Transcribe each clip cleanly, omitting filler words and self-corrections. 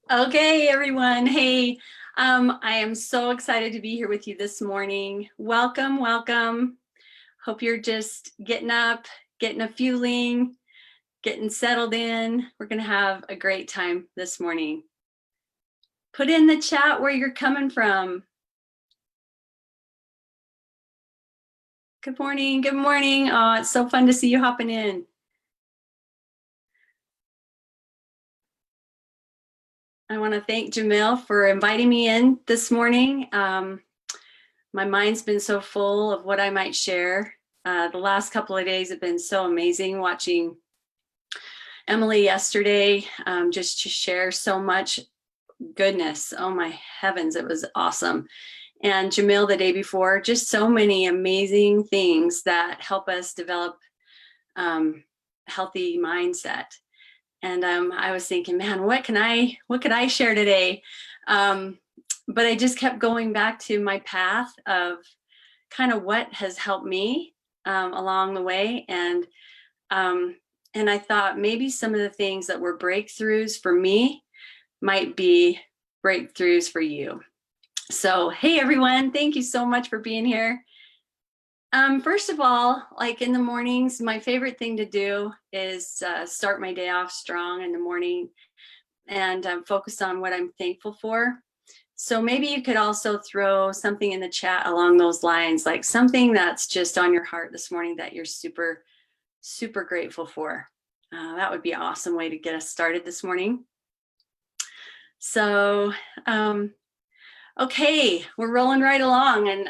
Okay, everyone. Hey, I am so excited to be here with you this morning. Welcome, welcome. Hope you're just getting up, getting a fueling, getting settled in. We're going to have a great time this morning. Put in the chat where you're coming from. Good morning. Good morning. Oh, it's so fun to see you hopping in. I want to thank Jamil for inviting me in this morning. My mind's been so full of what I might share. The last couple of days have been so amazing watching Emily yesterday just to share so much goodness. Oh my heavens, it was awesome. And Jamil the day before, just so many amazing things that help us develop healthy mindset. And I was thinking, man, what could I share today? But I just kept going back to my path of kind of what has helped me along the way. And I thought maybe some of the things that were breakthroughs for me might be breakthroughs for you. So, hey, everyone, thank you so much for being here. First of all, like in the mornings, my favorite thing to do is start my day off strong in the morning and focus on what I'm thankful for. So maybe you could also throw something in the chat along those lines, like something that's just on your heart this morning that you're super, super grateful for. That would be an awesome way to get us started this morning. So, okay, we're rolling right along. And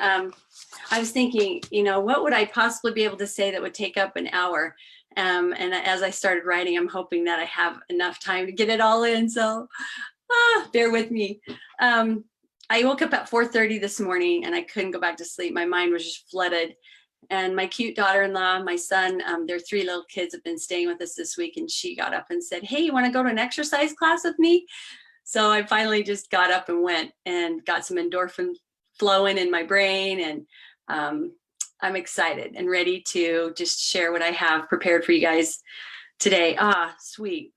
I was thinking, what would I possibly be able to say that would take up an hour? And as I started writing, I'm hoping that I have enough time to get it all in. So bear with me. I woke up at 4:30 this morning and I couldn't go back to sleep. My mind was just flooded. And my cute daughter-in-law, my son, their 3 little kids have been staying with us this week. And she got up and said, hey, you want to go to an exercise class with me? So I finally just got up and went and got some endorphin flowing in my brain. And I'm excited and ready to just share what I have prepared for you guys today. Sweet.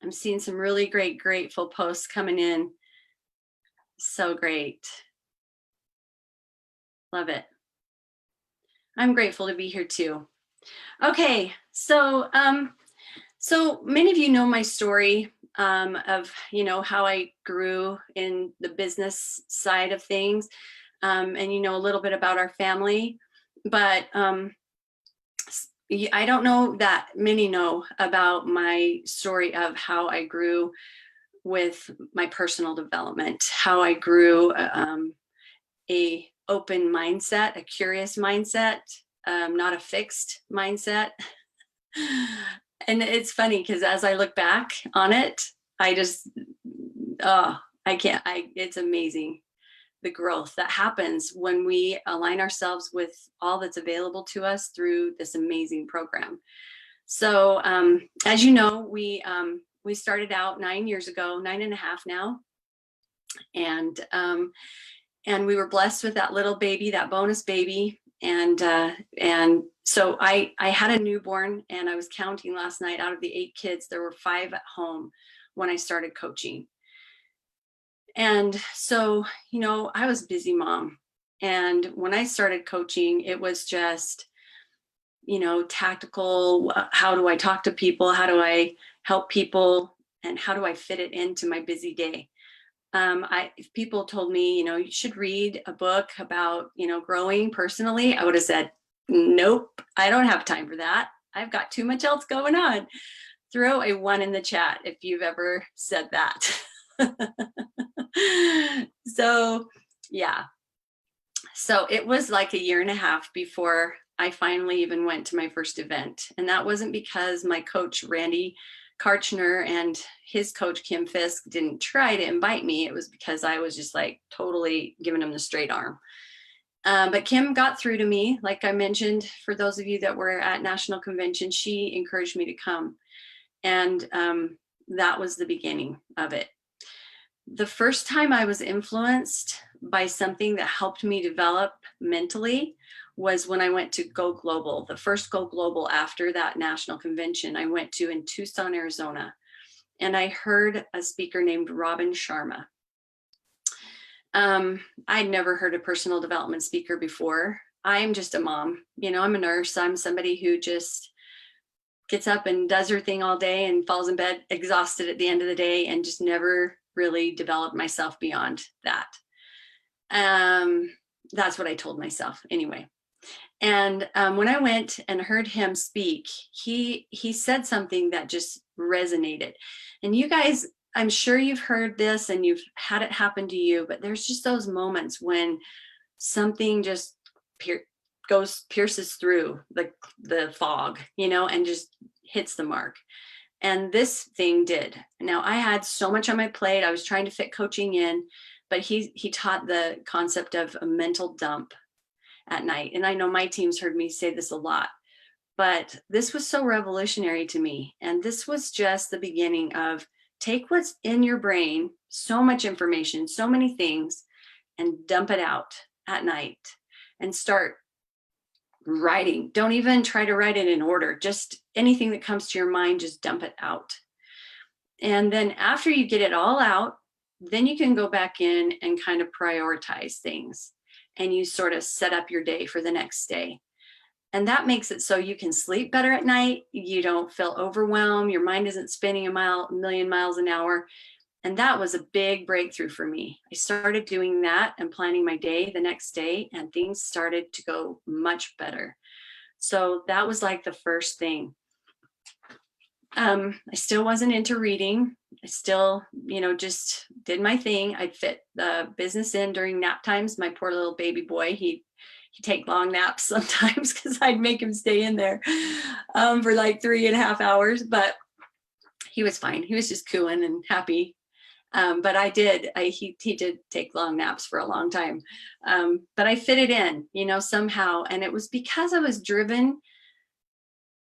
I'm seeing some really great, grateful posts coming in. So great. Love it. I'm grateful to be here too. Okay, so many of you know my story of how I grew in the business side of things, and a little bit about our family, but I don't know that many know about my story of how I grew with my personal development, how I grew a open mindset, a curious mindset, not a fixed mindset. And it's funny because as I look back on it, it's amazing the growth that happens when we align ourselves with all that's available to us through this amazing program. So as you know, we started out 9 years ago, 9.5 now. And we were blessed with that little baby, that bonus baby. And so I had a newborn, and I was counting last night, out of the 8 kids, there were 5 at home when I started coaching. And so, I was a busy mom. And when I started coaching, it was just, tactical. How do I talk to people? How do I help people? And how do I fit it into my busy day? If people told me, you should read a book about, growing personally, I would have said, nope, I don't have time for that. I've got too much else going on. Throw a 1 in the chat if you've ever said that. So, yeah. So it was like 1.5 years before I finally even went to my first event. And that wasn't because my coach, Randy Karchner, and his coach, Kim Fisk, didn't try to invite me. It was because I was just like totally giving him the straight arm. But Kim got through to me. Like I mentioned, for those of you that were at National Convention, she encouraged me to come. And that was the beginning of it. The first time I was influenced by something that helped me develop mentally was when I went to Go Global, the first Go Global after that National Convention I went to in Tucson, Arizona. and I heard a speaker named Robin Sharma. I'd never heard a personal development speaker before. I'm just a mom, you know, I'm a nurse. I'm somebody who just gets up and does her thing all day and falls in bed exhausted at the end of the day, and just never really developed myself beyond that. That's what I told myself anyway. And when I went and heard him speak, he said something that just resonated. And you guys, I'm sure you've heard this and you've had it happen to you, but there's just those moments when something just pierces through the fog, you know, and just hits the mark. And this thing did. Now, I had so much on my plate. I was trying to fit coaching in, but he taught the concept of a mental dump at night. And I know my team's heard me say this a lot, but this was so revolutionary to me. And this was just the beginning of take what's in your brain, so much information, so many things, and dump it out at night and start writing. Don't even try to write it in order. Just anything that comes to your mind, just dump it out. And then after you get it all out, then you can go back in and kind of prioritize things. And you sort of set up your day for the next day. And that makes it so you can sleep better at night. You don't feel overwhelmed. Your mind isn't spinning a million miles an hour. And that was a big breakthrough for me. I started doing that and planning my day the next day, and things started to go much better. So that was like the first thing. I still wasn't into reading. I still, you know, just did my thing. I'd fit the business in during nap times. My poor little baby boy, he'd take long naps sometimes because I'd make him stay in there for like 3.5 hours, but he was fine. He was just cooing and happy. But he did take long naps for a long time. But I fit it in, you know, somehow. And it was because I was driven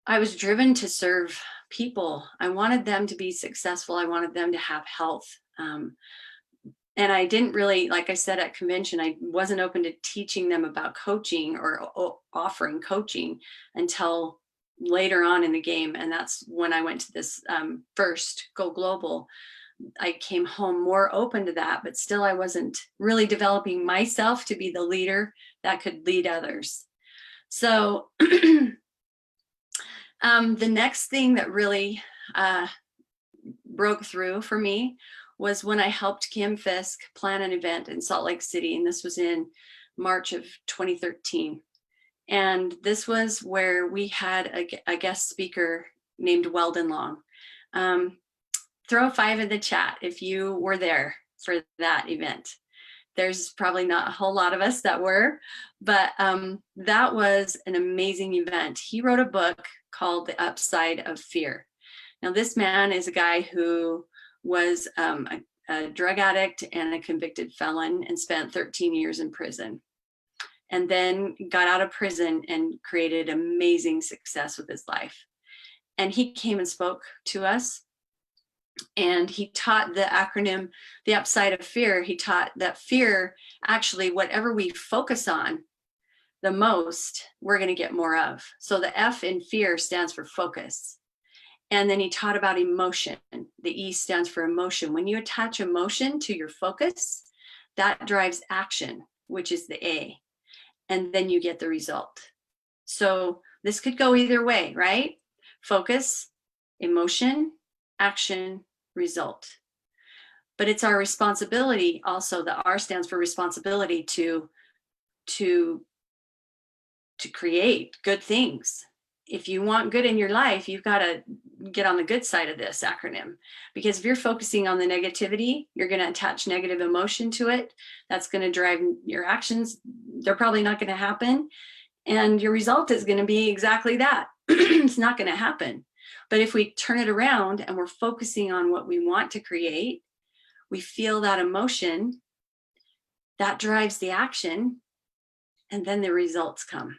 to serve people. I wanted them to be successful. I wanted them to have health. And I didn't really, like I said at convention, I wasn't open to teaching them about coaching or offering coaching until later on in the game. And that's when I went to this first Go Global. I came home more open to that, but still I wasn't really developing myself to be the leader that could lead others. So the next thing that really broke through for me was when I helped Kim Fisk plan an event in Salt Lake City. And this was in March of 2013. And this was where we had a guest speaker named Weldon Long. Throw a 5 in the chat if you were there for that event. There's probably not a whole lot of us that were, but that was an amazing event. He wrote a book called The Upside of Fear. Now, this man is a guy who was a drug addict and a convicted felon and spent 13 years in prison. And then got out of prison and created amazing success with his life. And he came and spoke to us. And he taught the acronym, The Upside of Fear. He taught that fear, actually, whatever we focus on the most, we're going to get more of. So the F in fear stands for focus. And then he taught about emotion. The E stands for emotion. When you attach emotion to your focus, that drives action, which is the A. And then you get the result. So this could go either way, right? Focus, emotion, action, result. But it's our responsibility also, the R stands for responsibility to create good things. If you want good in your life, you've got to get on the good side of this acronym, because if you're focusing on the negativity, you're going to attach negative emotion to it. That's going to drive your actions. They're probably not going to happen. And your result is going to be exactly that. It's not going to happen. But if we turn it around and we're focusing on what we want to create, we feel that emotion, that drives the action, and then the results come.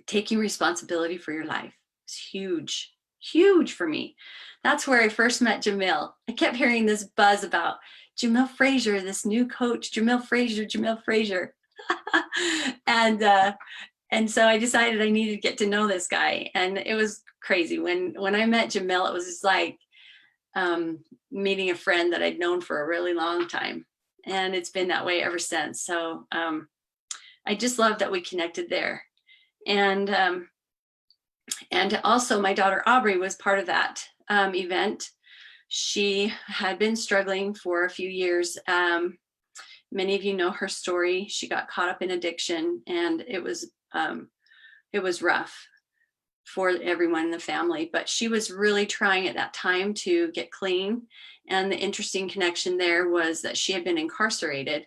Taking responsibility for your life is huge, huge for me. That's where I first met Jamil. I kept hearing this buzz about Jamil Frazier, this new coach, Jamil Frazier. And so I decided I needed to get to know this guy. And it was crazy. When I met Jamil, it was just like, meeting a friend that I'd known for a really long time. And it's been that way ever since. So I just love that we connected there. And also my daughter Aubrey was part of that event. She had been struggling for a few years. Many of you know her story. She got caught up in addiction, and it was rough for everyone in the family, but she was really trying at that time to get clean. And the interesting connection there was that she had been incarcerated,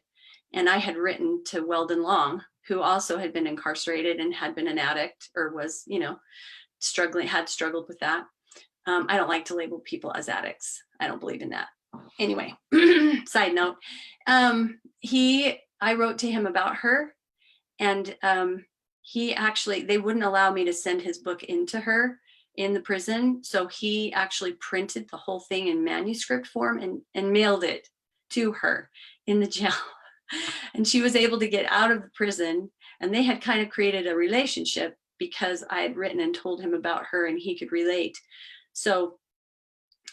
and I had written to Weldon Long, who also had been incarcerated and had been an addict, or was, had struggled with that. I don't like to label people as addicts. I don't believe in that. Anyway, side note, I wrote to him about her, and they wouldn't allow me to send his book into her in the prison. So he actually printed the whole thing in manuscript form and mailed it to her in the jail. And she was able to get out of the prison, and they had kind of created a relationship because I had written and told him about her and he could relate. So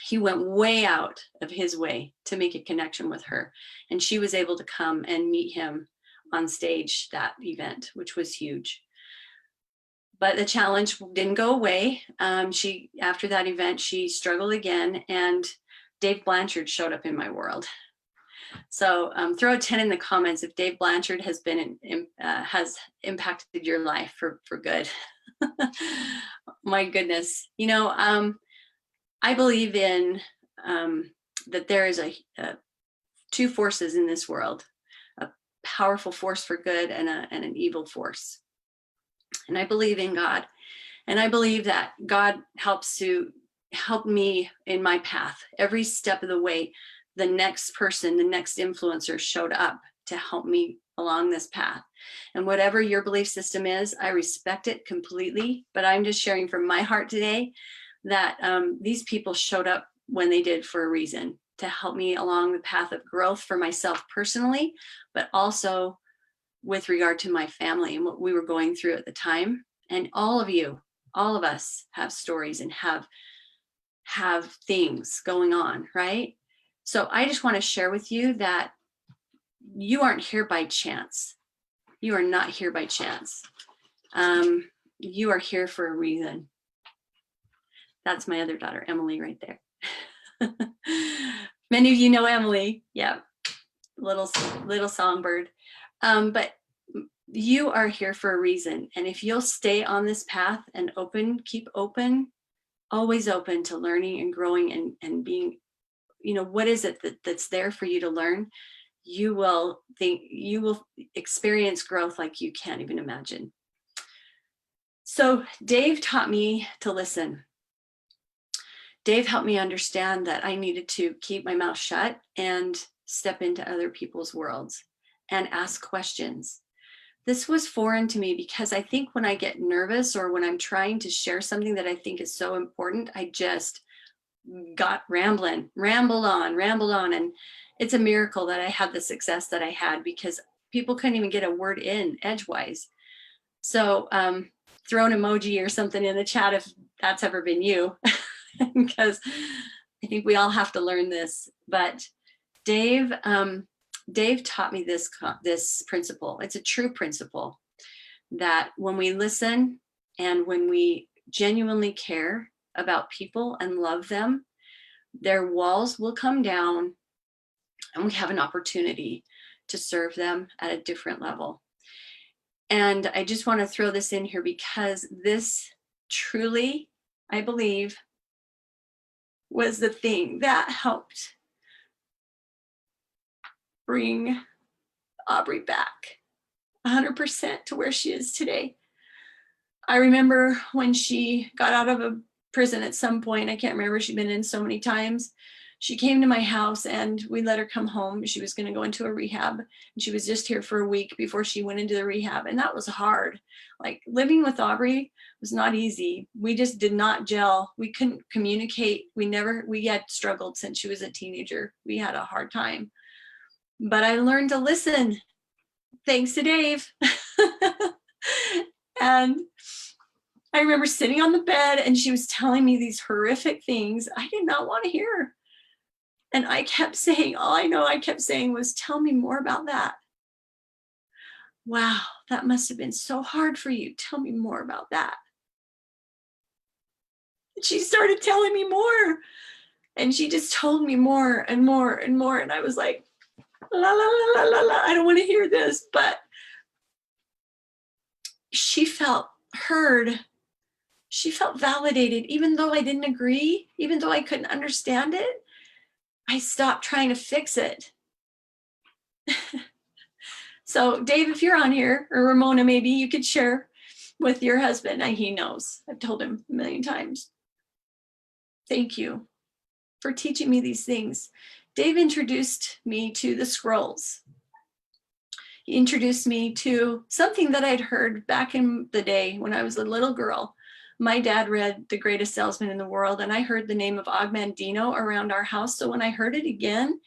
he went way out of his way to make a connection with her. And she was able to come and meet him on stage that event, which was huge. But the challenge didn't go away. After that event, she struggled again, and Dave Blanchard showed up in my world. So throw a 10 in the comments if Dave Blanchard has impacted your life for good. My goodness. I believe in that there is two forces in this world, a powerful force for good and an evil force. And I believe in God. And I believe that God helps to help me in my path. Every step of the way, the next person, the next influencer showed up to help me along this path. And whatever your belief system is, I respect it completely. But I'm just sharing from my heart today that these people showed up when they did for a reason, to help me along the path of growth for myself personally, but also with regard to my family and what we were going through at the time. And all of us have stories and have things going on, right? So I just want to share with you that you aren't here by chance. You are not here by chance. You are here for a reason. That's my other daughter, Emily, right there. Many of you know Emily. Yeah, little songbird. But you are here for a reason. And if you'll stay on this path and keep open, always open to learning and growing and being, what is it that's there for you to learn? You will experience growth like you can't even imagine. So Dave taught me to listen. Dave helped me understand that I needed to keep my mouth shut and step into other people's worlds and ask questions. This was foreign to me because I think when I get nervous or when I'm trying to share something that I think is so important, I just got rambled on. And it's a miracle that I had the success that I had, because people couldn't even get a word in edgewise. So throw an emoji or something in the chat if that's ever been you, because I think we all have to learn this. But Dave taught me this principle. It's a true principle that when we listen and when we genuinely care about people and love them, their walls will come down and we have an opportunity to serve them at a different level. And I just want to throw this in here because this truly, I believe, was the thing that helped bring Aubrey back 100% to where she is today. I remember when she got out of a prison at some point, I can't remember, she'd been in so many times. She came to my house and we let her come home. She was going to go into a rehab, and she was just here for a week before she went into the rehab. And that was hard. Like, living with Aubrey was not easy. We just did not gel. We couldn't communicate. We had struggled since she was a teenager. We had a hard time. But I learned to listen, thanks to Dave. And I remember sitting on the bed and she was telling me these horrific things I did not want to hear. And I kept saying, all I kept saying was, tell me more about that. Wow, that must have been so hard for you. Tell me more about that. And she started telling me more. And she just told me more and more and more. And I was like, la, la, la, la, la, la. I don't want to hear this. But she felt heard. She felt validated, even though I didn't agree, even though I couldn't understand it. I stopped trying to fix it. So Dave, if you're on here, or Ramona, maybe you could share with your husband. He knows. I've told him a million times. Thank you for teaching me these things. Dave introduced me to the scrolls. He introduced me to something that I'd heard back in the day when I was a little girl. My dad read The Greatest Salesman in the World, and I heard the name of Og Mandino around our house. So when I heard it again,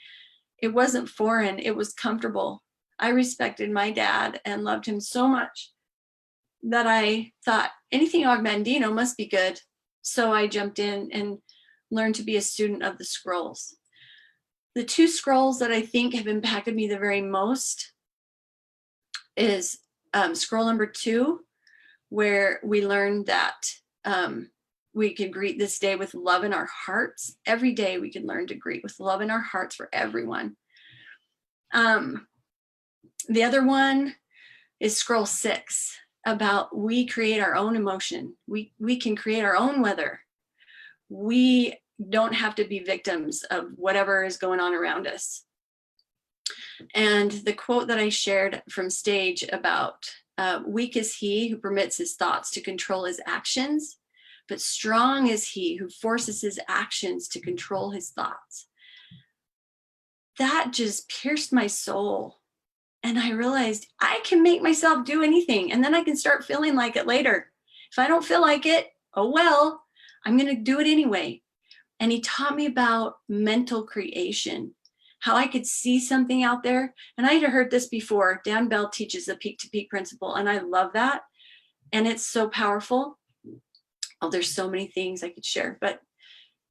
it wasn't foreign, it was comfortable. I respected my dad and loved him so much that I thought anything Og Mandino must be good. So I jumped in and learned to be a student of the scrolls. The two scrolls that I think have impacted me the very most is scroll number 2, where we learned that we could greet this day with love in our hearts. Every day we can learn to greet with love in our hearts for everyone. The other one is scroll 6, about we create our own emotion. We can create our own weather. We don't have to be victims of whatever is going on around us. And the quote that I shared from stage about weak is he who permits his thoughts to control his actions, but strong is he who forces his actions to control his thoughts. That just pierced my soul. And I realized I can make myself do anything, and then I can start feeling like it later. If I don't feel like it, oh well, I'm going to do it anyway. And he taught me about mental creation, how I could see something out there. And I had heard this before. Dan Bell teaches the peak to peak principle, and I love that. And it's so powerful. Oh, there's so many things I could share, but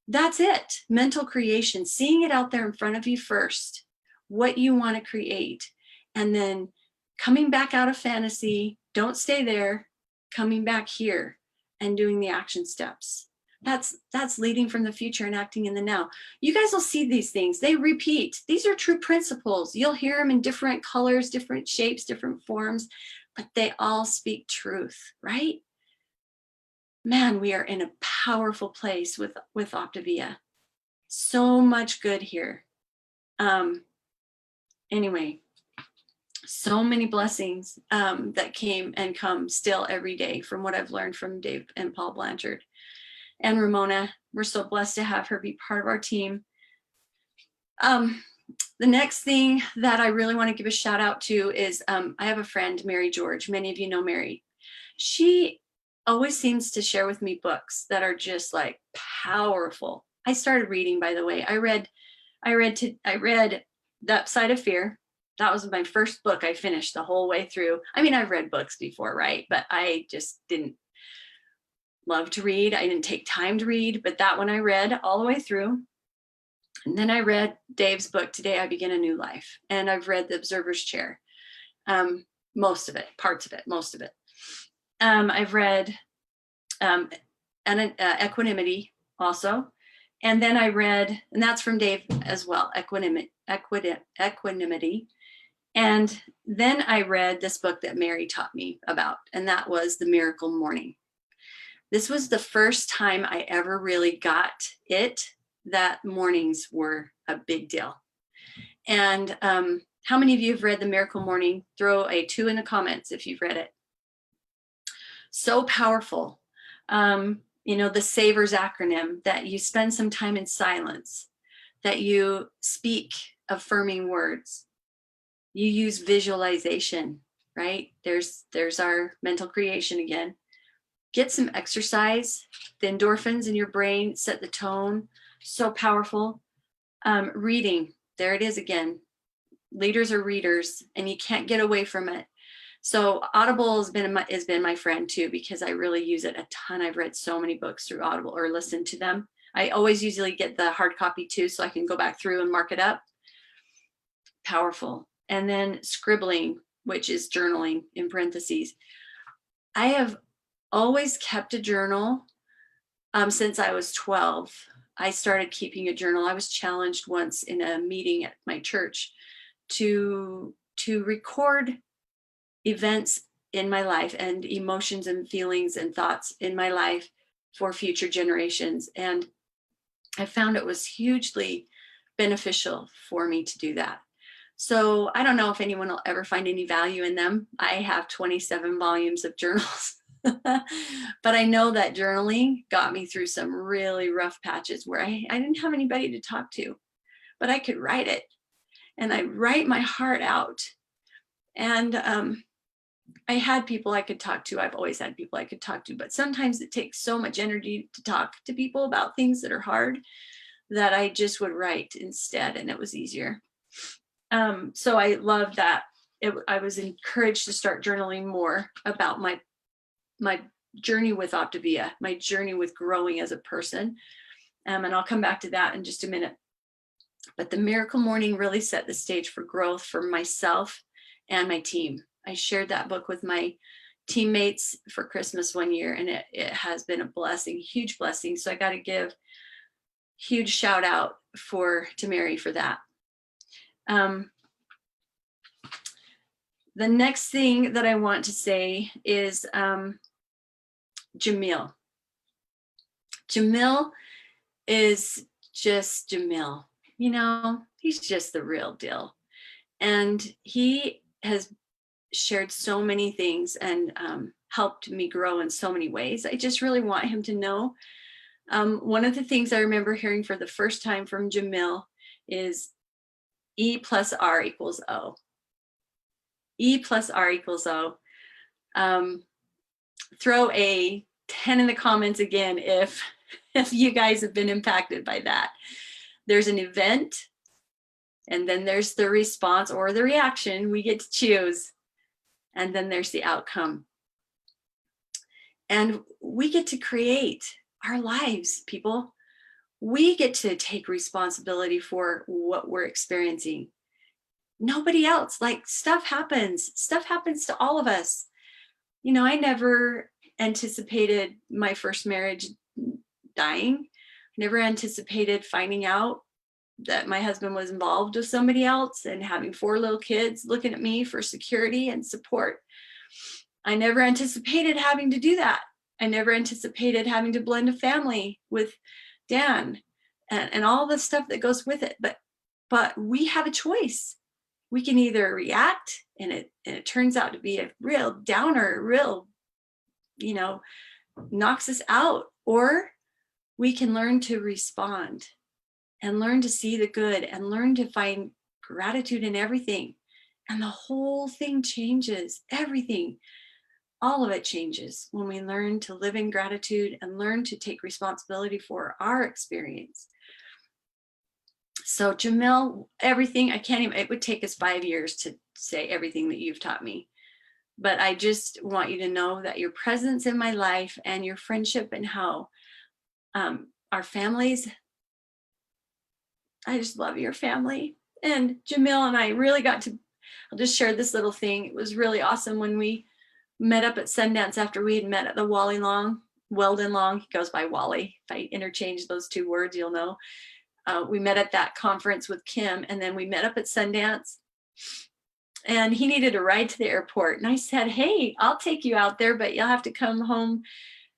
that's it. Mental creation, seeing it out there in front of you first, what you want to create. And then coming back out of fantasy, don't stay there, coming back here and doing the action steps. That's leading from the future and acting in the now. You guys will see these things. They repeat. These are true principles. You'll hear them in different colors, different shapes, different forms, but they all speak truth, right? Man, we are in a powerful place with Optavia. So much good here. Anyway, so many blessings that came and come still every day from what I've learned from Dave and Paul Blanchard. And Ramona, we're so blessed to have her be part of our team. The next thing that I really want to give a shout out to is I have a friend, Mary George. Many of you know Mary. She always seems to share with me books that are just like powerful. I started reading, by the way. I read The Upside of Fear. That was my first book I finished the whole way through. I mean, I've read books before, right? But I just didn't love to read. I didn't take time to read, but that one I read all the way through. And then I read Dave's book, Today I Begin a New Life. And I've read The Observer's Chair. Most of it, parts of it, most of it. I've read Equanimity also. And then I read, and that's from Dave as well, Equanimity. And then I read this book that Mary taught me about, and that was The Miracle Morning. This was the first time I ever really got it, that mornings were a big deal. And how many of you have read The Miracle Morning? Throw a 2 in the comments if you've read it. So powerful. You know, the SAVERS acronym, that you spend some time in silence, that you speak affirming words, you use visualization, right? There's our mental creation again. Get some exercise. The endorphins in your brain set the tone. So powerful. Reading, there it is again. Leaders are readers, and you can't get away from it. So Audible has been my friend too, because I really use it a ton. I've read so many books through Audible or listened to them. I always usually get the hard copy too, so I can go back through and mark it up. Powerful. And then scribbling, which is journaling in parentheses. I have always kept a journal since I was 12. I started keeping a journal. I was challenged once in a meeting at my church to record events in my life and emotions and feelings and thoughts in my life for future generations. And I found it was hugely beneficial for me to do that. So I don't know if anyone will ever find any value in them. I have 27 volumes of journals, but I know that journaling got me through some really rough patches where I didn't have anybody to talk to, but I could write it, and I write my heart out. And I had people I could talk to. I've always had people I could talk to, but sometimes it takes so much energy to talk to people about things that are hard that I just would write instead, and it was easier. So I love that. I was encouraged to start journaling more about my journey with Optavia, my journey with growing as a person. And I'll come back to that in just a minute. But the Miracle Morning really set the stage for growth for myself and my team. I shared that book with my teammates for Christmas one year, and it has been a blessing, huge blessing. So I got to give huge shout out to Mary for that. The next thing that I want to say is Jamil. Jamil is just Jamil. You know, he's just the real deal. And he has shared so many things and helped me grow in so many ways. I just really want him to know. One of the things I remember hearing for the first time from Jamil is E plus R equals O. E plus R equals O. Throw a 10 in the comments again if you guys have been impacted by that. There's an event, and then there's the response or the reaction. We get to choose. And then there's the outcome. And we get to create our lives, people. We get to take responsibility for what we're experiencing. Nobody else. Like, stuff happens to all of us. You know, I never anticipated my first marriage dying. Never anticipated finding out that my husband was involved with somebody else and having 4 little kids looking at me for security and support. I never anticipated having to do that. I never anticipated having to blend a family with Dan and all the stuff that goes with it. But we have a choice. We can either react, and it turns out to be a real downer, real, you know, knocks us out, or we can learn to respond and learn to see the good and learn to find gratitude in everything. And the whole thing changes. Everything, all of it changes when we learn to live in gratitude and learn to take responsibility for our experience. So Jamil, everything, it would take us 5 years to say everything that you've taught me. But I just want you to know that your presence in my life and your friendship and how our families, I just love your family. And Jamil and I really I'll just share this little thing. It was really awesome when we met up at Sundance after we had met at the Weldon Long. He goes by Wally. If I interchange those 2 words, you'll know. We met at that conference with Kim, and then we met up at Sundance. And he needed a ride to the airport. And I said, hey, I'll take you out there, but you'll have to come home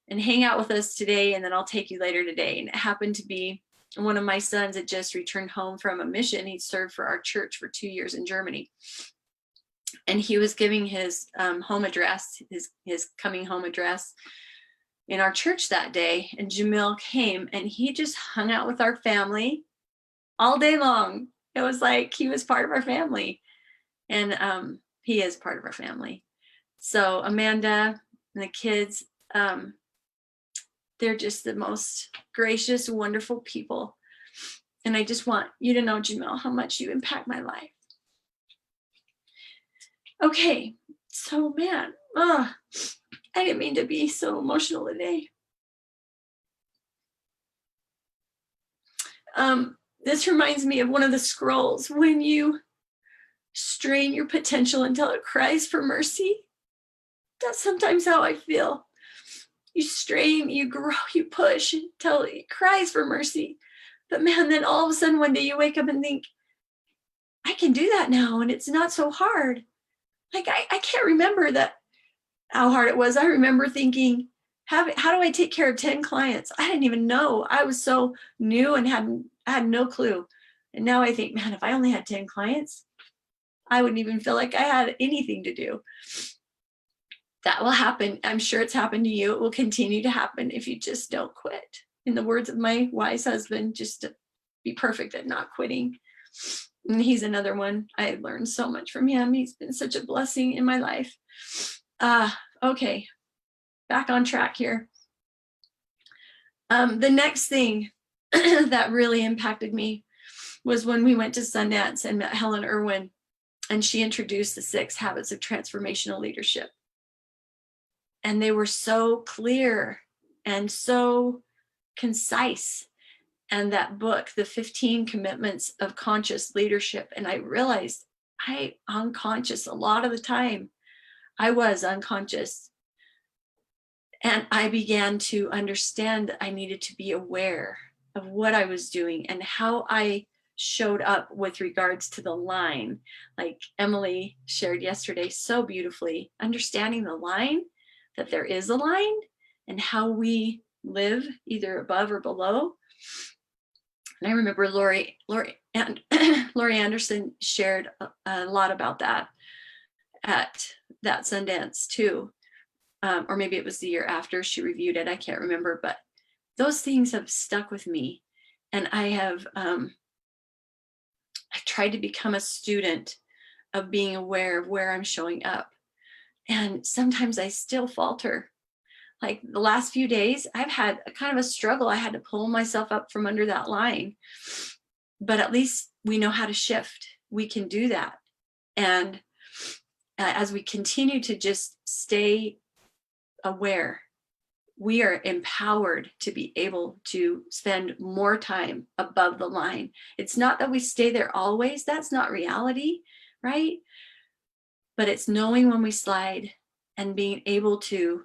and hang out with us today, and then I'll take you later today. And it happened to be one of my sons had just returned home from a mission. He'd served for our church for 2 years in Germany. And he was giving his home address, his coming home address in our church that day. And Jamil came, and he just hung out with our family all day long. It was like he was part of our family. And he is part of our family. So Amanda and the kids, they're just the most gracious, wonderful people. And I just want you to know, Jamil, how much you impact my life. Okay, so man, I didn't mean to be so emotional today. This reminds me of one of the scrolls. When you strain your potential until it cries for mercy, that's sometimes how I feel. You strain, you grow, you push until it cries for mercy. But man, then all of a sudden one day you wake up and think, I can do that now, and it's not so hard. Like I can't remember that how hard it was. I remember thinking, how do I take care of 10 clients? I didn't even know. I was so new and had no clue. And now I think, man, if I only had 10 clients, I wouldn't even feel like I had anything to do. That will happen. I'm sure it's happened to you. It will continue to happen if you just don't quit. In the words of my wise husband, just to be perfect at not quitting. And he's another one. I learned so much from him. He's been such a blessing in my life. Okay, back on track here. The next thing that really impacted me was when we went to Sundance and met Helen Irwin, and she introduced the 6 habits of transformational leadership. And they were so clear and so concise. And that book, The 15 Commitments of Conscious Leadership. And I realized unconscious a lot of the time. I was unconscious. And I began to understand that I needed to be aware of what I was doing and how I showed up with regards to the line. Like Emily shared yesterday so beautifully, understanding the line, that there is a line, and how we live either above or below. And I remember Lori Anderson shared a lot about that at that Sundance too. Or maybe it was the year after she reviewed it. I can't remember, but those things have stuck with me. And I've tried to become a student of being aware of where I'm showing up. And sometimes I still falter. Like the last few days, I've had a kind of a struggle. I had to pull myself up from under that line. But at least we know how to shift. We can do that. And as we continue to just stay aware, we are empowered to be able to spend more time above the line. It's not that we stay there always. That's not reality, right? But it's knowing when we slide and being able to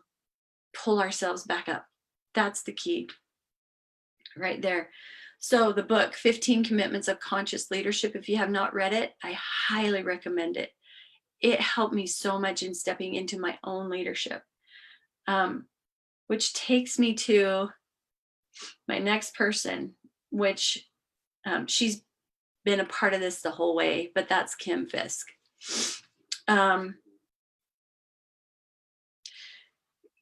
pull ourselves back up. That's the key right there. So the book, 15 Commitments of Conscious Leadership, if you have not read it, I highly recommend it. It helped me so much in stepping into my own leadership. Which takes me to my next person, which she's been a part of this the whole way, but that's Kim Fisk.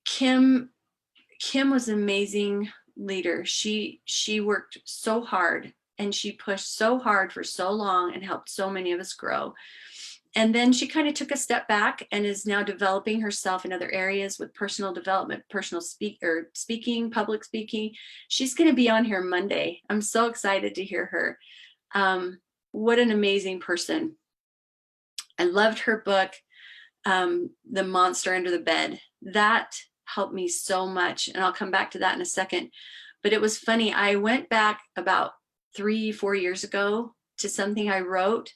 Kim was an amazing leader. She worked so hard and she pushed so hard for so long and helped so many of us grow. And then she kind of took a step back and is now developing herself in other areas with personal development, speaking, public speaking. She's going to be on here Monday. I'm so excited to hear her. What an amazing person. I loved her book, The Monster Under the Bed. That helped me so much. And I'll come back to that in a second. But it was funny. I went back about 3-4 years ago to something I wrote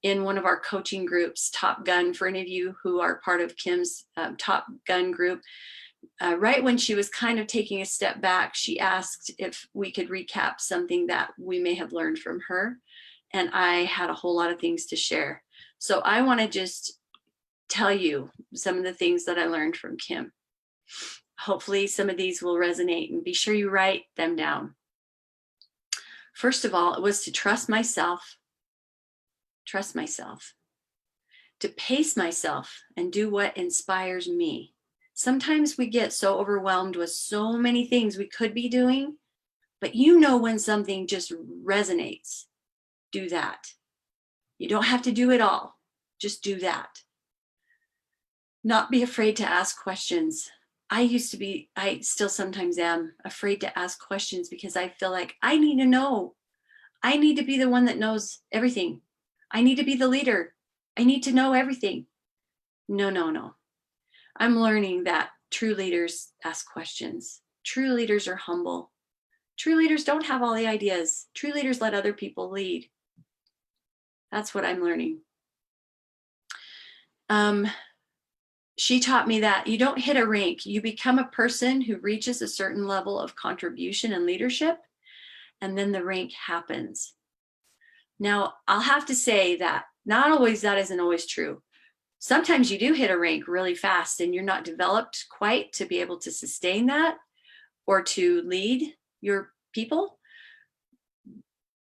in one of our coaching groups, Top Gun, for any of you who are part of Kim's Top Gun group. Right when she was kind of taking a step back, she asked if we could recap something that we may have learned from her. And I had a whole lot of things to share. So I want to just tell you some of the things that I learned from Kim. Hopefully some of these will resonate, and be sure you write them down. First of all, it was to trust myself, to pace myself and do what inspires me. Sometimes we get so overwhelmed with so many things we could be doing, but you know when something just resonates, do that. You don't have to do it all, just do that. Not be afraid to ask questions. I still sometimes am afraid to ask questions because I feel like I need to know. I need to be the one that knows everything. I need to be the leader. I need to know everything. No. I'm learning that true leaders ask questions. True leaders are humble. True leaders don't have all the ideas. True leaders let other people lead. That's what I'm learning. She taught me that you don't hit a rank. You become a person who reaches a certain level of contribution and leadership, and then the rank happens. Now, I'll have to say that that isn't always true. Sometimes you do hit a rank really fast and you're not developed quite to be able to sustain that or to lead your people.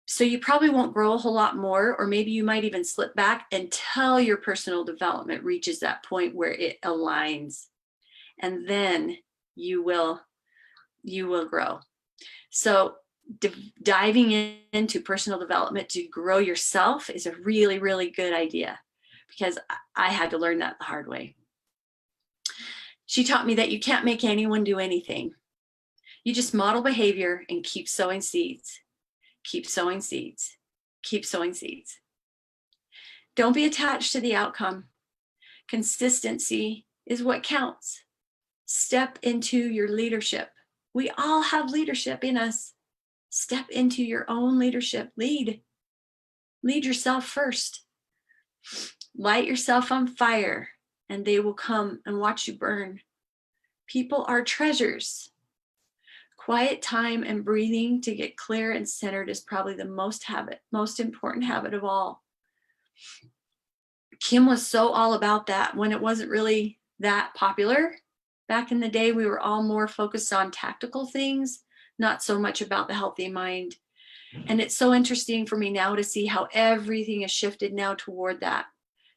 So you probably won't grow a whole lot more, or maybe you might even slip back until your personal development reaches that point where it aligns, and then you will grow. So diving into personal development to grow yourself is a really, really good idea, because I had to learn that the hard way. She taught me that you can't make anyone do anything. You just model behavior and keep sowing seeds. Keep sowing seeds. Keep sowing seeds. Don't be attached to the outcome. Consistency is what counts. Step into your leadership. We all have leadership in us. Step into your own leadership. Lead. Lead yourself first. Light yourself on fire, and they will come and watch you burn. People are treasures. Quiet time and breathing to get clear and centered is probably the most important habit of all. Kim was so all about that when it wasn't really that popular. Back in the day, we were all more focused on tactical things, not so much about the healthy mind. And it's so interesting for me now to see how everything has shifted now toward that.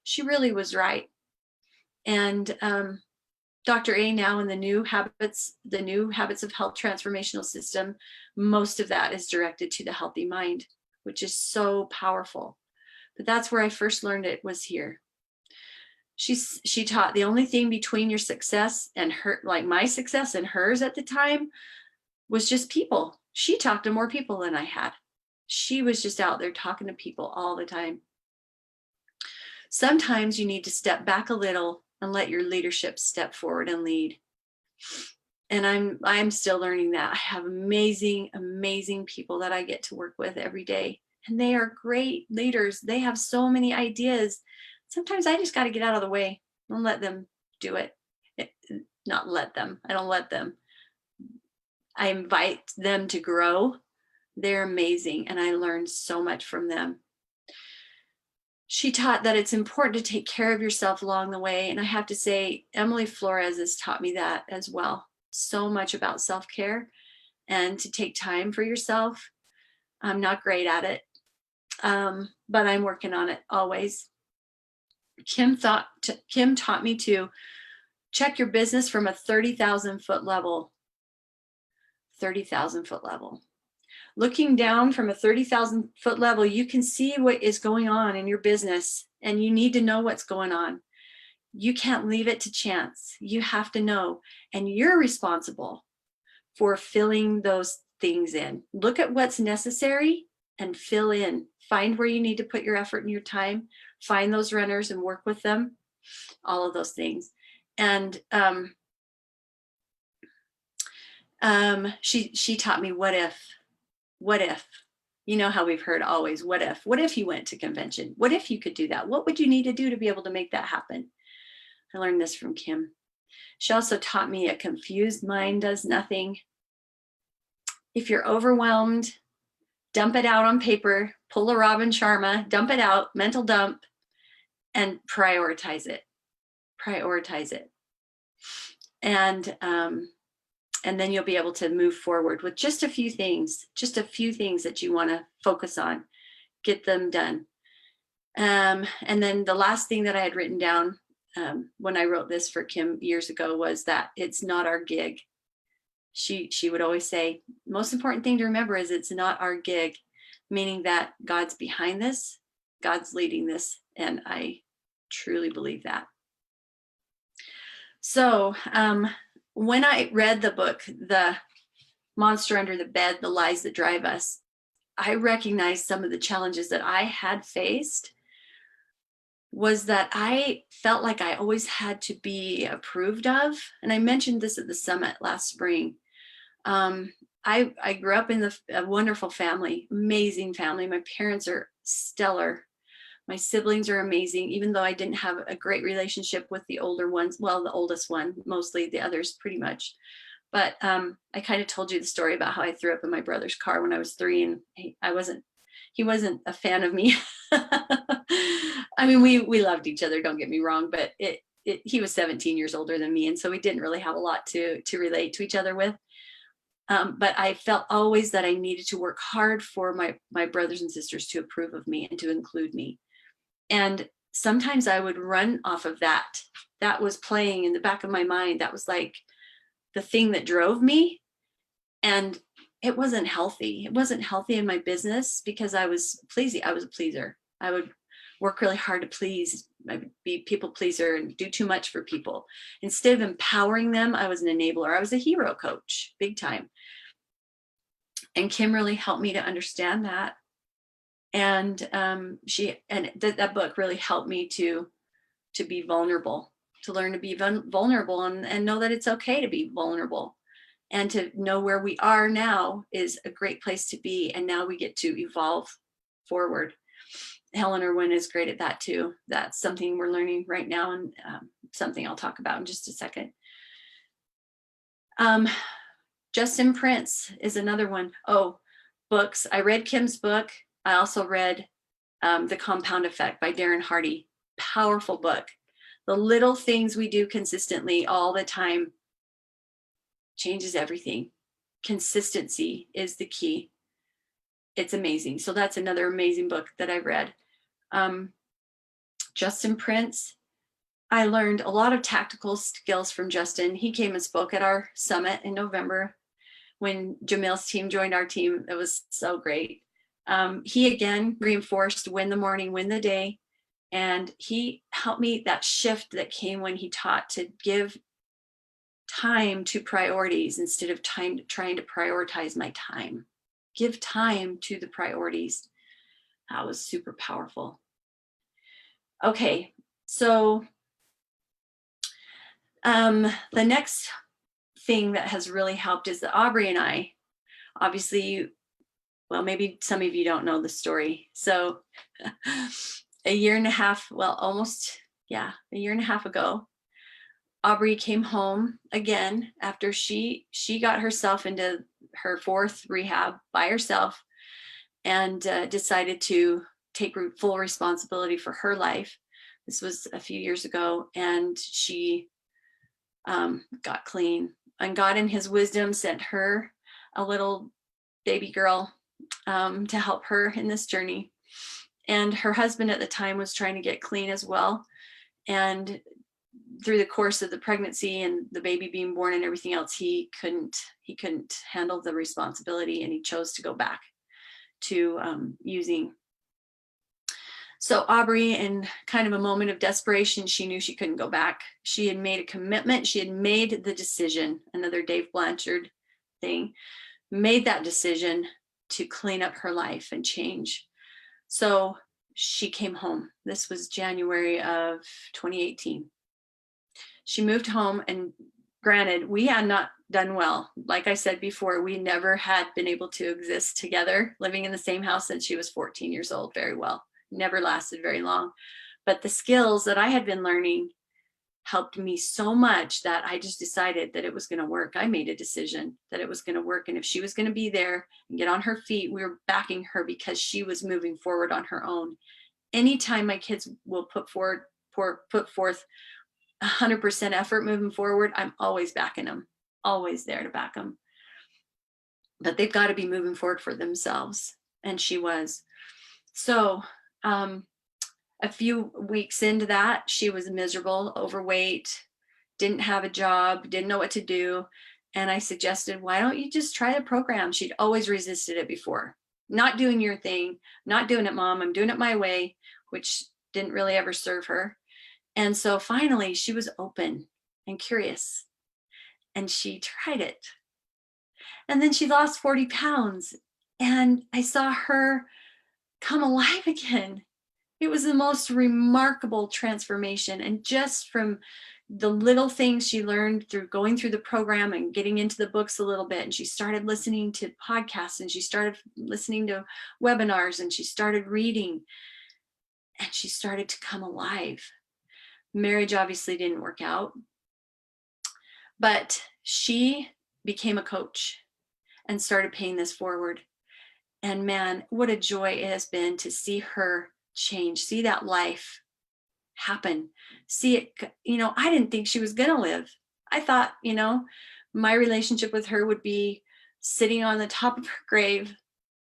She really was right. And Dr. A now in the new habits of health transformational system, most of that is directed to the healthy mind, which is so powerful. But that's where I first learned it, was here. She taught the only thing between your success and her, like my success and hers at the time, was just people. She talked to more people than I had. She was just out there talking to people all the time. Sometimes you need to step back a little and let your leadership step forward and lead. And I'm still learning that. I have amazing, amazing people that I get to work with every day, and they are great leaders. They have so many ideas. Sometimes I just got to get out of the way and let them do it. Not let them. I don't let them. I invite them to grow. They're amazing, and I learned so much from them. She taught that it's important to take care of yourself along the way. And I have to say, Emily Flores has taught me that as well. So much about self-care and to take time for yourself. I'm not great at it, but I'm working on it always. Kim taught me to check your business from a 30,000 foot level. 30,000 foot level. Looking down from a 30,000 foot level, you can see what is going on in your business, and you need to know what's going on. You can't leave it to chance. You have to know, and you're responsible for filling those things in. Look at what's necessary and fill in. Find where you need to put your effort and your time. Find those runners and work with them. All of those things. And she taught me, what if? What if? You know how we've heard always, what if? What if you went to convention? What if you could do that? What would you need to do to be able to make that happen? I learned this from Kim. She also taught me a confused mind does nothing. If you're overwhelmed, dump it out on paper, pull a Robin Sharma, dump it out, mental dump, and prioritize it. Prioritize it. And then you'll be able to move forward with just a few things that you want to focus on. Get them done. And then the last thing that I had written down when I wrote this for Kim years ago was that it's not our gig. She would always say, most important thing to remember is it's not our gig, meaning that God's behind this, God's leading this, and I truly believe that. So, when I read the book, The Monster Under the Bed, The Lies That Drive Us, I recognized some of the challenges that I had faced was that I felt like I always had to be approved of. And I mentioned this at the summit last spring. I grew up in a wonderful family, amazing family. My parents are stellar. My siblings are amazing, even though I didn't have a great relationship with the older ones. Well, the oldest one, mostly, the others pretty much. But I kind of told you the story about how I threw up in my brother's car when I was 3, and he wasn't a fan of me. I mean, we loved each other, don't get me wrong, but he was 17 years older than me, and so we didn't really have a lot to relate to each other with. But I felt always that I needed to work hard for my brothers and sisters to approve of me and to include me. And sometimes I would run off of that. That was playing in the back of my mind. That was like the thing that drove me. And it wasn't healthy. It wasn't healthy in my business because I was pleasing. I was a pleaser. I would work really hard to please. I would be people pleaser and do too much for people. Instead of empowering them, I was an enabler. I was a hero coach, big time. And Kim really helped me to understand that. And that book really helped me to be vulnerable, to learn to be vulnerable and know that it's okay to be vulnerable, and to know where we are now is a great place to be. And now we get to evolve forward. Helen Irwin is great at that too. That's something we're learning right now, and something I'll talk about in just a second. Justin Prince is another one. Oh, books. I read Kim's book. I also read The Compound Effect by Darren Hardy. Powerful book. The little things we do consistently all the time changes everything. Consistency is the key. It's amazing. So that's another amazing book that I read. Justin Prince. I learned a lot of tactical skills from Justin. He came and spoke at our summit in November when Jamil's team joined our team. It was so great. He again reinforced win the morning, win the day. And he helped me, that shift that came when he taught to give time to priorities instead of trying to prioritize my time. Give time to the priorities. That was super powerful. Okay, so the next thing that has really helped is that Aubrey and I, obviously, well, maybe some of you don't know the story. So a year and a half ago, Aubrey came home again after she got herself into her 4th rehab by herself, and decided to take full responsibility for her life. This was a few years ago, and she got clean. And God in his wisdom sent her a little baby girl to help her in this journey. And her husband at the time was trying to get clean as well. And through the course of the pregnancy and the baby being born and everything else, he couldn't handle the responsibility, and he chose to go back to using. So Aubrey, in kind of a moment of desperation, she knew she couldn't go back. She had made a commitment. She had made the decision, another Dave Blanchard thing, made that decision to clean up her life and change. So she came home. This was January of 2018. She moved home, and granted, we had not done well. Like I said before, we never had been able to exist together, living in the same house since she was 14 years old, very well. Never lasted very long. But the skills that I had been learning helped me so much that I just decided that it was going to work. I made a decision that it was going to work. And if she was going to be there and get on her feet, we were backing her because she was moving forward on her own. Anytime my kids will put forth 100% effort moving forward, I'm always backing them, always there to back them. But they've got to be moving forward for themselves. And she was. So a few weeks into that, she was miserable, overweight, didn't have a job, didn't know what to do. And I suggested, why don't you just try the program? She'd always resisted it before. Not doing your thing, not doing it, Mom. I'm doing it my way, which didn't really ever serve her. And so finally, she was open and curious, and she tried it. And then she lost 40 pounds, and I saw her come alive again. It was the most remarkable transformation. And just from the little things she learned through going through the program and getting into the books a little bit, and she started listening to podcasts, and she started listening to webinars, and she started reading, and she started to come alive. Marriage obviously didn't work out, but she became a coach and started paying this forward. And man, what a joy it has been to see her change, see that life happen, see it. I didn't think she was going to live. I thought, my relationship with her would be sitting on the top of her grave,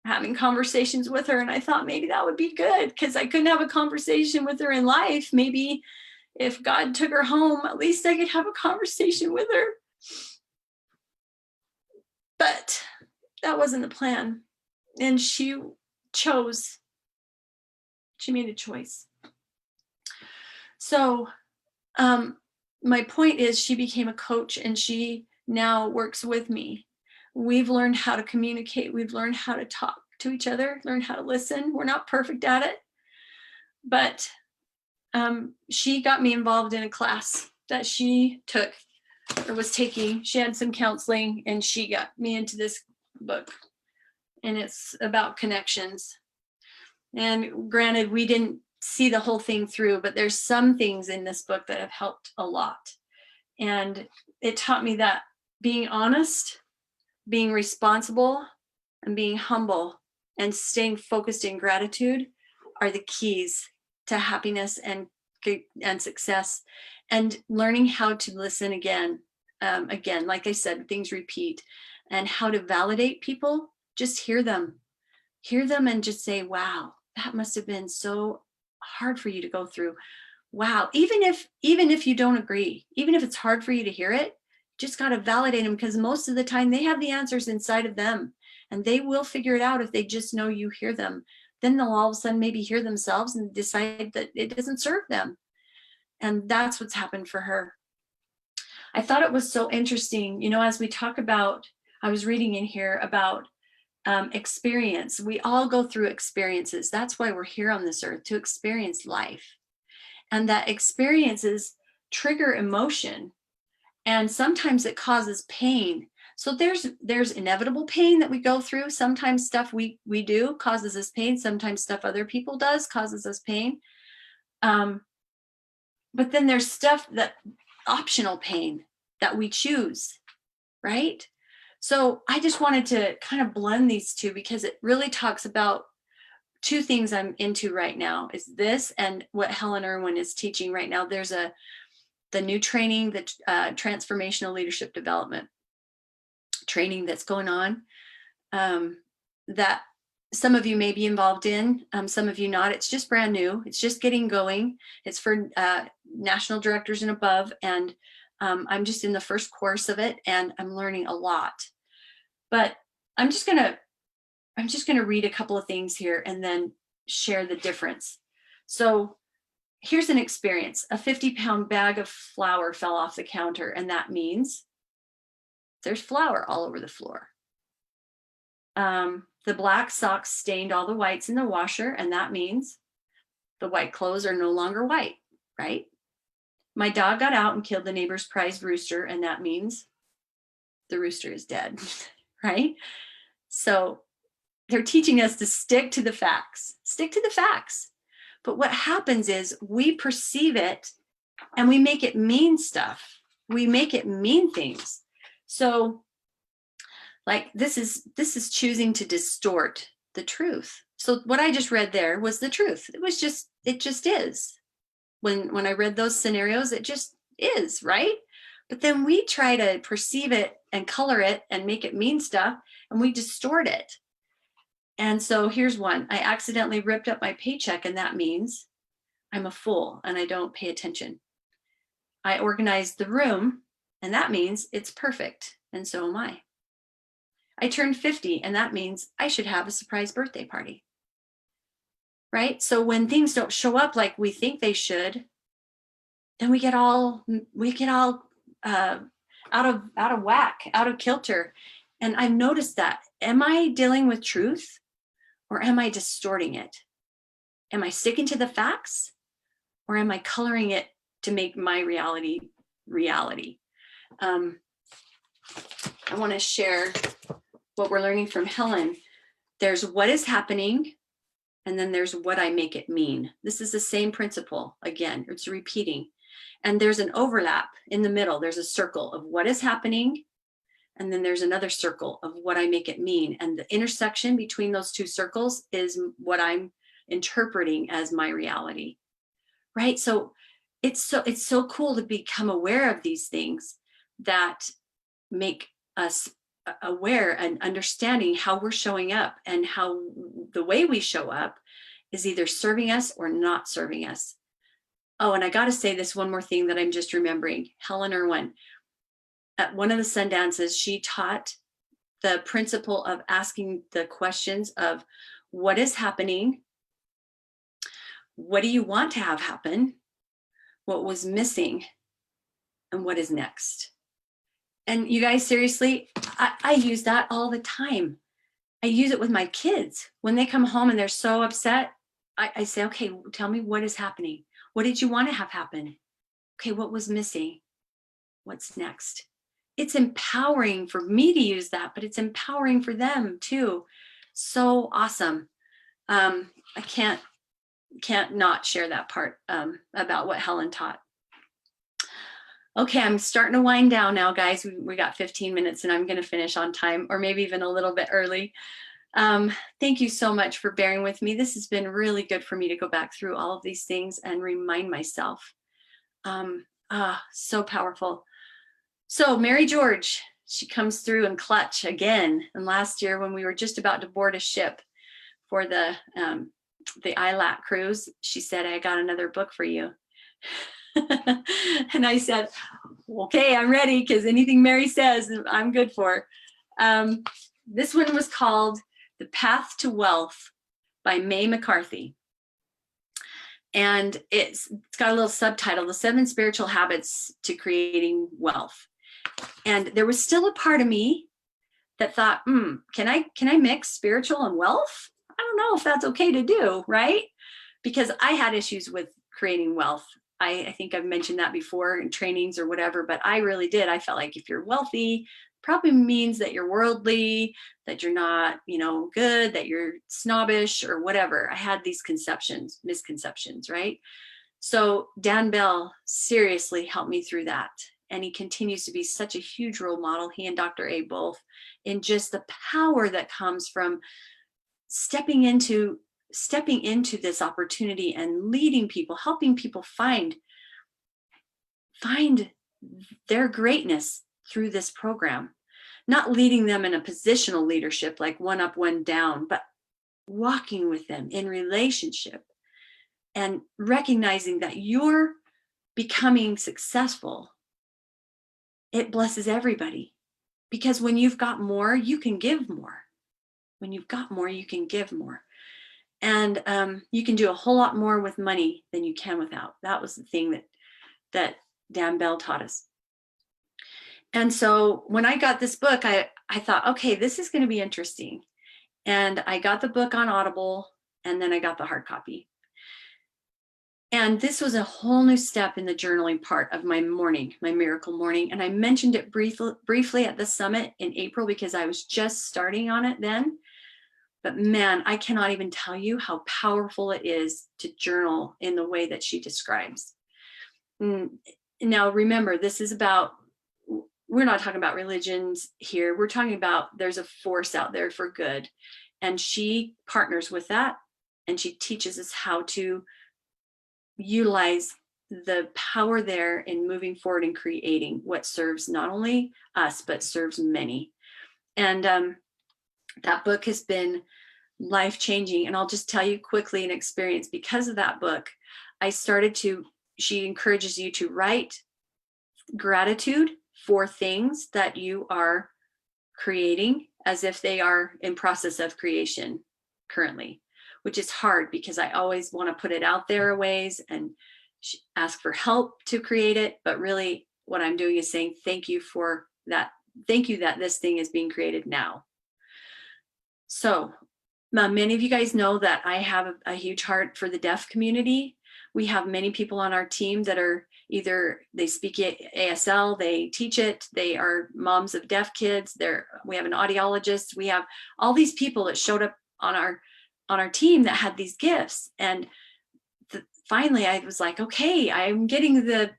having conversations with her. And I thought maybe that would be good because I couldn't have a conversation with her in life. Maybe if God took her home, at least I could have a conversation with her. But that wasn't the plan. And she made a choice. So my point is, she became a coach, and she now works with me. We've learned how to communicate. We've learned how to talk to each other, learn how to listen. We're not perfect at it, but she got me involved in a class that she took or was taking. She had some counseling, and she got me into this book, and it's about connections. And granted, we didn't see the whole thing through, but there's some things in this book that have helped a lot. And it taught me that being honest, being responsible, and being humble and staying focused in gratitude are the keys to happiness and success. And learning how to listen again, like I said, things repeat, and how to validate people. Just hear them and just say, wow, that must have been so hard for you to go through. Wow. Even if you don't agree, even if it's hard for you to hear it, just got to validate them, because most of the time they have the answers inside of them, and they will figure it out if they just know you hear them. Then they'll all of a sudden maybe hear themselves and decide that it doesn't serve them. And that's what's happened for her. I thought it was so interesting, as we talk about, I was reading in here about experience. We all go through experiences. That's why we're here on this earth, to experience life. And that experiences trigger emotion, and sometimes it causes pain. So there's inevitable pain that we go through. Sometimes stuff we do causes us pain. Sometimes stuff other people does causes us pain. But then there's stuff that optional pain that we choose, right? So I just wanted to kind of blend these two, because it really talks about two things I'm into right now, is this and what Helen Irwin is teaching right now. There's the new training, the transformational leadership development training that's going on, that some of you may be involved in, some of you not. It's just brand new. It's just getting going. It's for national directors and above. And I'm just in the first course of it, and I'm learning a lot. But I'm just gonna read a couple of things here and then share the difference. So here's an experience. A 50-pound bag of flour fell off the counter, and that means there's flour all over the floor. The black socks stained all the whites in the washer, and that means the white clothes are no longer white, right? My dog got out and killed the neighbor's prized rooster, and that means the rooster is dead, right? So they're teaching us to stick to the facts. But what happens is we perceive it and we make it mean stuff. We make it mean things. So like this is choosing to distort the truth. So what I just read there was the truth. It just is. When I read those scenarios, it just is, right? But then we try to perceive it and color it and make it mean stuff, and we distort it. And so here's one. I accidentally ripped up my paycheck, and that means I'm a fool and I don't pay attention. I organized the room, and that means it's perfect, and so am I. I turned 50, and that means I should have a surprise birthday party. Right? So when things don't show up like we think they should, then we get all out of whack, out of kilter. And I've noticed that. Am I dealing with truth, or am I distorting it? Am I sticking to the facts, or am I coloring it to make my reality reality? I want to share what we're learning from Helen. There's what is happening, and then there's what I make it mean. This is the same principle. Again, it's repeating. And there's an overlap in the middle. There's a circle of what is happening, and then there's another circle of what I make it mean. And the intersection between those two circles is what I'm interpreting as my reality, right? So it's so cool to become aware of these things that make us aware and understanding how we're showing up, and how the way we show up is either serving us or not serving us. Oh, and I got to say this one more thing that I'm just remembering. Helen Irwin, at one of the Sundances, she taught the principle of asking the questions of what is happening, what do you want to have happen, what was missing, and what is next. And you guys, seriously, I use that all the time. I use it with my kids. When they come home and they're so upset, I say, okay, tell me what is happening. What did you want to have happen? Okay, what was missing? What's next? It's empowering for me to use that, but it's empowering for them too. So awesome. I can't not share that part about what Helen taught. Okay, I'm starting to wind down now, guys. We got 15 minutes and I'm going to finish on time, or maybe even a little bit early. Thank you so much for bearing with me. This has been really good for me to go back through all of these things and remind myself. So powerful. So Mary George, she comes through in clutch again. And last year when we were just about to board a ship for the ILAT cruise, she said, I got another book for you. And I said, okay, I'm ready, because anything Mary says, I'm good for. This one was called The Path to Wealth by Mae McCarthy. And it's got a little subtitle, The 7 Spiritual Habits to Creating Wealth. And there was still a part of me that thought, can I mix spiritual and wealth? I don't know if that's okay to do, right? Because I had issues with creating wealth. I think I've mentioned that before in trainings or whatever, but I really did. I felt like if you're wealthy, probably means that you're worldly, that you're not, good, that you're snobbish or whatever. I had these misconceptions, right? So Dan Bell seriously helped me through that. And he continues to be such a huge role model, he and Dr. A both, in just the power that comes from stepping into this opportunity and leading people, helping people find their greatness through this program. Not leading them in a positional leadership like one up, one down, but walking with them in relationship and recognizing that you're becoming successful. It blesses everybody, because when you've got more, you can give more. When you've got more, you can give more. And you can do a whole lot more with money than you can without. That was the thing that Dan Bell taught us. And so when I got this book, I thought, okay, this is going to be interesting. And I got the book on Audible, and then I got the hard copy. And this was a whole new step in the journaling part of my morning, my miracle morning. And I mentioned it briefly at the summit in April, because I was just starting on it then. But man, I cannot even tell you how powerful it is to journal in the way that she describes. Now, remember, this is about, we're not talking about religions here. We're talking about there's a force out there for good. And she partners with that. And she teaches us how to utilize the power there in moving forward and creating what serves not only us, but serves many. And that book has been life-changing. And I'll just tell you quickly an experience. Because of that book, she encourages you to write gratitude for things that you are creating as if they are in process of creation currently, which is hard because I always want to put it out there a ways and ask for help to create it. But really what I'm doing is saying, thank you for that. Thank you that this thing is being created now. So Many of you guys know that I have a huge heart for the deaf community. We have many people on our team that are either they speak ASL, they teach it, they are moms of deaf kids. We have an audiologist. We have all these people that showed up on our team that had these gifts. And finally, I was like, okay, I'm getting the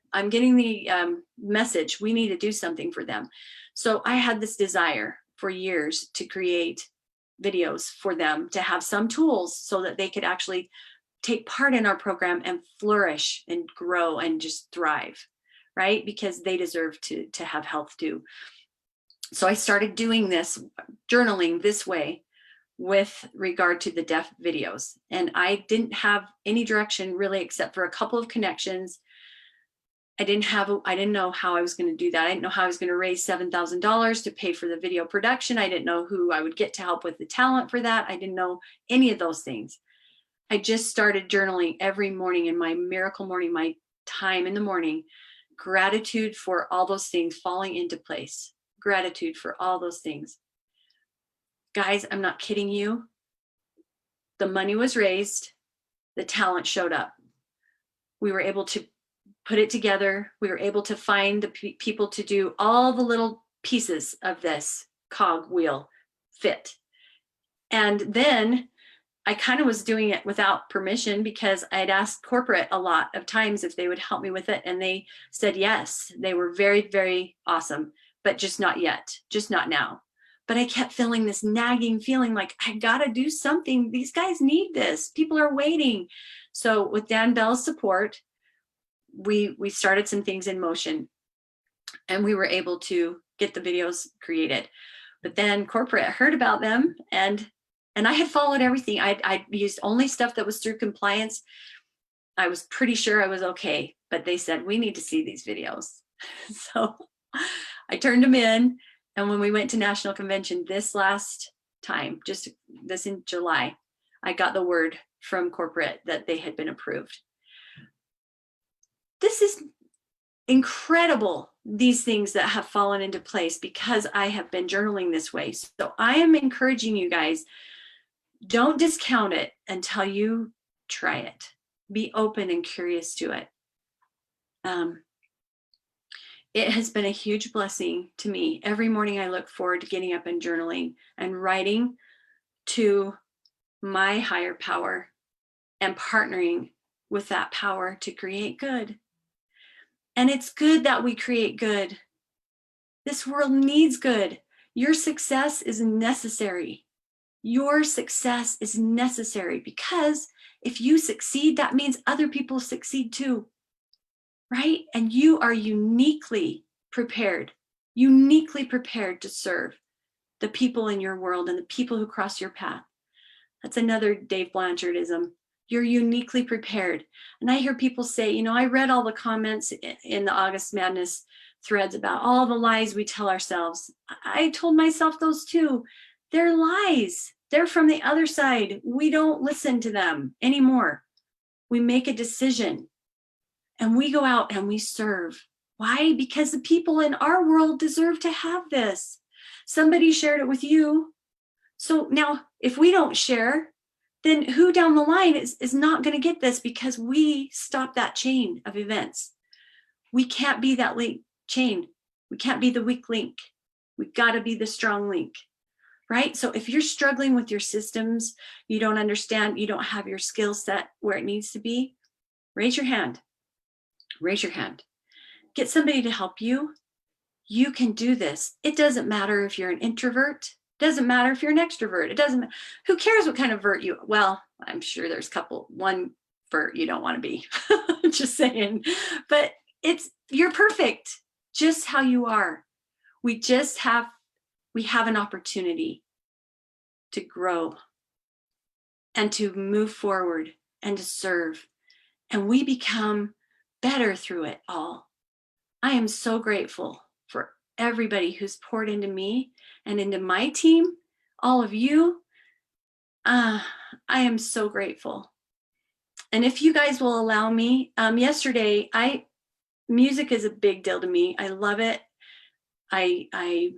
message. We need to do something for them. So I had this desire for years to create videos for them, to have some tools so that they could actually take part in our program and flourish and grow and just thrive, right? Because they deserve to have health too. So I started doing this, journaling this way with regard to the deaf videos. And I didn't have any direction really, except for a couple of connections. I didn't know how I was going to do that. I didn't know how I was going to raise $7,000 to pay for the video production. I didn't know who I would get to help with the talent for that. I didn't know any of those things. I just started journaling every morning in my miracle morning, my time in the morning, gratitude for all those things falling into place, gratitude for all those things. Guys, I'm not kidding you. The money was raised, the talent showed up. We were able to put it together. We were able to find the people to do all the little pieces of this cog wheel fit. And then I kind of was doing it without permission, because I'd asked corporate a lot of times if they would help me with it. And they said yes. They were very, very awesome, but just not yet, just not now. But I kept feeling this nagging feeling like, I gotta do something. These guys need this. People are waiting. So with Dan Bell's support, we started some things in motion, and we were able to get the videos created. But then corporate heard about them, and I had followed everything. I used only stuff that was through compliance. I was pretty sure I was okay, but they said, we need to see these videos. So I turned them in. And when we went to National Convention this last time, just this in July, I got the word from corporate that they had been approved. This is incredible, these things that have fallen into place because I have been journaling this way. So I am encouraging you guys, don't discount it until you try it. Be open and curious to it. It has been a huge blessing to me. Every morning I look forward to getting up and journaling and writing to my higher power and partnering with that power to create good. And it's good that we create good. This world needs good. Your success is necessary. Your success is necessary, because if you succeed, that means other people succeed too. Right? And you are uniquely prepared to serve the people in your world and the people who cross your path. That's another Dave Blanchardism. You're uniquely prepared. And I hear people say, I read all the comments in the August Madness threads about all the lies we tell ourselves. I told myself those too. They're lies. They're from the other side. We don't listen to them anymore. We make a decision. And we go out and we serve. Why? Because the people in our world deserve to have this. Somebody shared it with you. So now if we don't share, then who down the line is not going to get this, because we stop that chain of events. We can't be that link chain. We can't be the weak link. We've got to be the strong link, right? So if you're struggling with your systems, you don't understand, you don't have your skill set where it needs to be, raise your hand. Raise your hand. Get somebody to help you. You can do this. It doesn't matter if you're an introvert. It doesn't matter if you're an extrovert. It doesn't matter. Who cares what kind of vert you, well, I'm sure there's one vert you don't want to be. Just saying. But you're perfect just how you are. We have an opportunity to grow and to move forward and to serve. And we become better through it all. I am so grateful for everybody who's poured into me and into my team, all of you. I am so grateful. And if you guys will allow me, yesterday, music is a big deal to me. I love it. I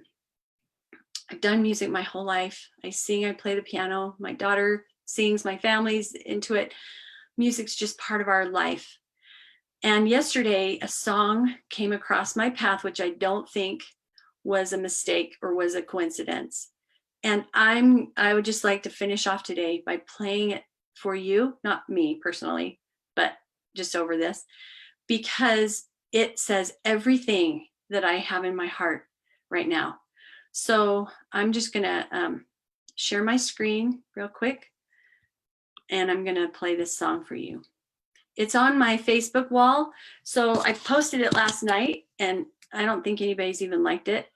I've done music my whole life. I sing, I play the piano. My daughter sings, my family's into it. Music's just part of our life. And yesterday, a song came across my path, which I don't think was a mistake or was a coincidence. And I would just like to finish off today by playing it for you, not me personally, but just over this, because it says everything that I have in my heart right now. So I'm just gonna share my screen real quick, and I'm gonna play this song for you. It's on my Facebook wall. So I posted it last night, and I don't think anybody's even liked it,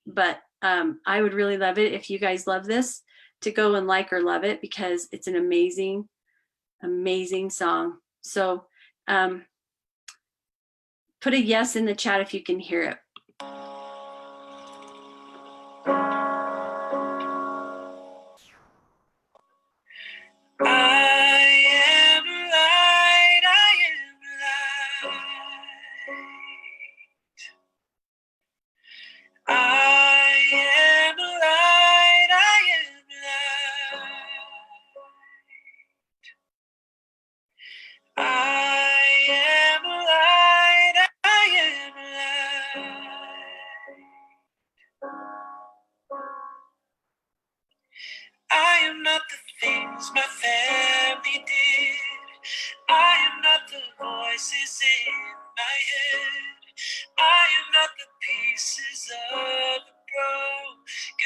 but I would really love it if you guys love this to go and like or love it, because it's an amazing, amazing song. So put a yes in the chat if you can hear it. I am not the things my family did. I am not the voices in my head. I am not the pieces of the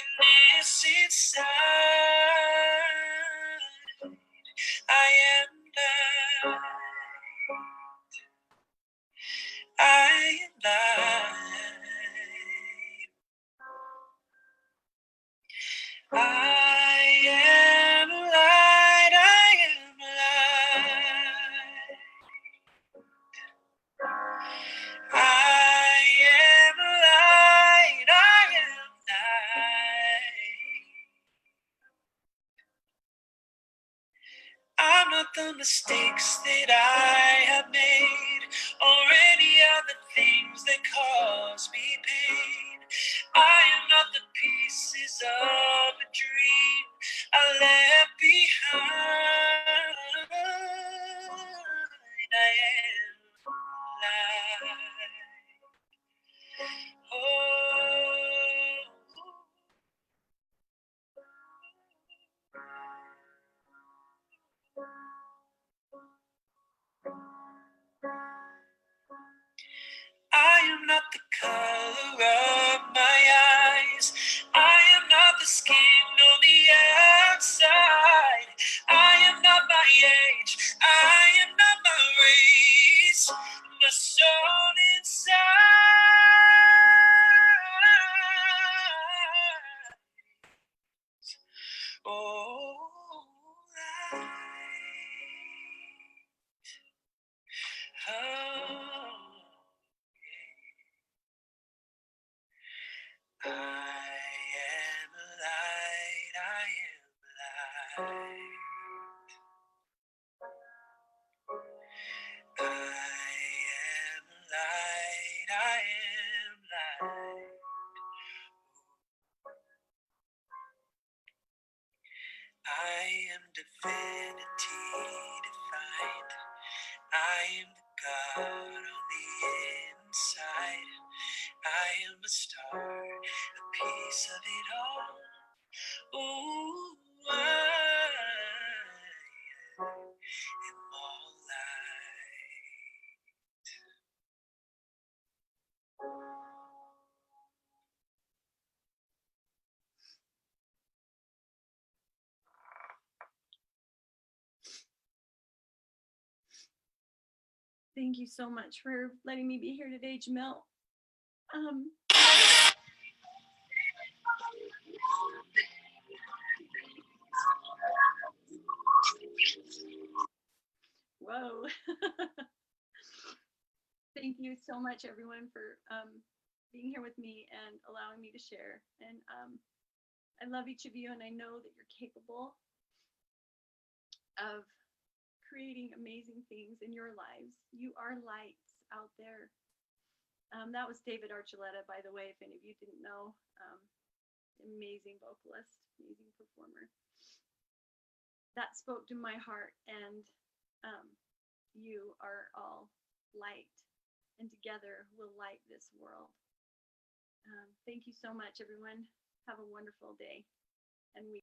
brokenness inside. I am light. I am light. I am light, I am light. I am light, I am light. I'm not the mistakes that I have made, or any other things that cause me pain. I am not the pieces of a dream I left behind. I am light. Oh. I am not the color of my eyes. I am not the skin on the outside. I am not my age. I am not my race. My soul inside. Oh, light. Oh. I am light, I am light. I am light, I am light. I am divinity defined. I am the God on the inside. I am a star, a piece of it all. Ooh, I am all light. Thank you so much for letting me be here today, Jamil. Whoa. Thank you so much, everyone, for being here with me and allowing me to share. And I love each of you, and I know that you're capable of creating amazing things in your lives. You are lights out there. That was David Archuleta, by the way, if any of you didn't know. amazing vocalist, amazing performer. That spoke to my heart, and you are all light, and together we'll light this world. Thank you so much, everyone. Have a wonderful day and week.